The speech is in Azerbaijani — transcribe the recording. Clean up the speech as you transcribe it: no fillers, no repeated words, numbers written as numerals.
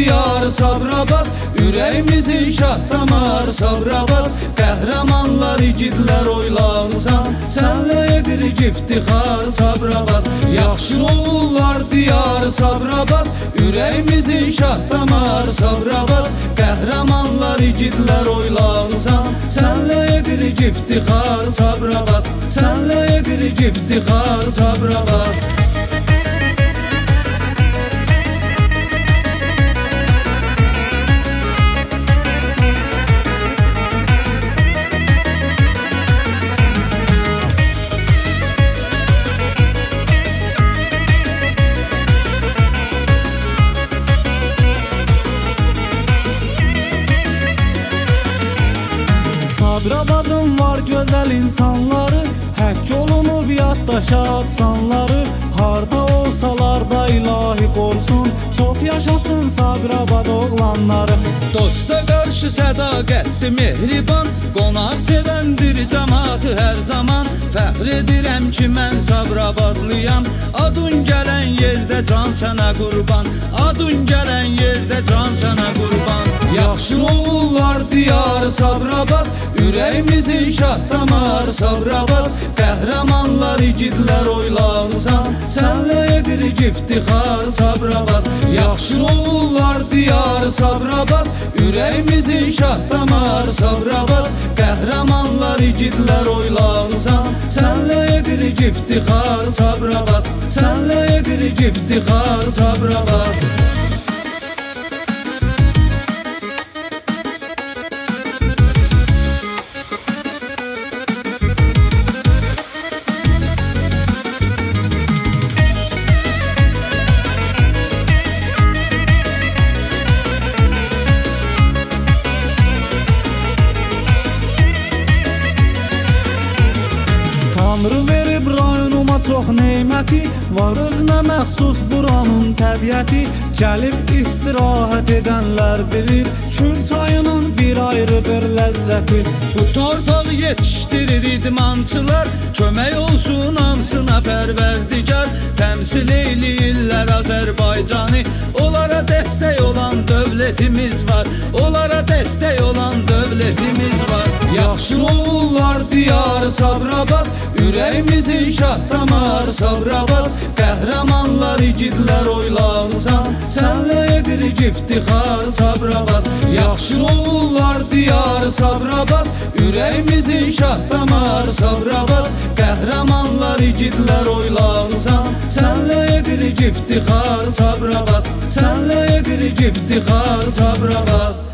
diyarı Sabirabad, ürəyimizin şah damarı Sabirabad. Qəhrəmanlar, igidlər oylağısan, sənlə edirik iftixar Sabirabad. Yaxşı oğullar diyarı Sabirabad, ürəyimizin şah damarı Sabirabad. Qəhrəmanlar, igidlər oylağısan, sənlə edirik iftixar Sabirabad. Sənlə edirik iftixar Sabirabad. Sabirabadın var gözəl insanları, həkk olunub yaddaşa atsanları. Harda olsalar da ilahi qorusun, çox yaşasın Sabirabad oğlanları. Dosta qarşı sədaqətli mehriban, qonaq sevəndir cəmaatı hər zaman. Fəxr edirəm ki mən Sabirabadlıyam, adın gələn yerdə can sənə qurban. Adın gələn yerdə can sənə qurban. Yaxşı oğullar diyarı Sabirabad, ürəyimizin şah damarı Sabirabad. Qəhrəmanlar, igidlər oylağısan, sənlə edirik iftixar Sabirabad. Yaxşı oğullar diyarı Sabirabad, ürəyimizin şah damarı Sabirabad. Qəhrəmanlar, igidlər oylağısan, sənlə edirik iftixar Sabirabad. Sənlə edirik iftixar Sabirabad. Tanrı verib rayonuma çox neyməti, var özünə məxsus buranın təbiəti. Gəlib istirahət edənlər bilir, Kür çayının bir ayrıdır ləzzəti. Bu torpağı yetişdirir idmançılar, kömək olsun hamısına pərverdigar. Təmsil eyləyirlər Azərbaycanı, onlara dəstək olan dövlətimiz var. Onlara dəstək olan dövlətimiz var. Yaxşı oğullar diyarı Sabirabad, ürəyimizin şah damarı Sabirabad. Qəhrəmanlar, igidlər oylağısan, sənlə edirik iftixar Sabirabad. Yaxşı oğullar diyarı Sabirabad, ürəyimizin şah damarı Sabirabad. Qəhrəmanlar, igidlər oylağısan, sənlə edirik iftixar Sabirabad. Sənlə edirik iftixar Sabirabad.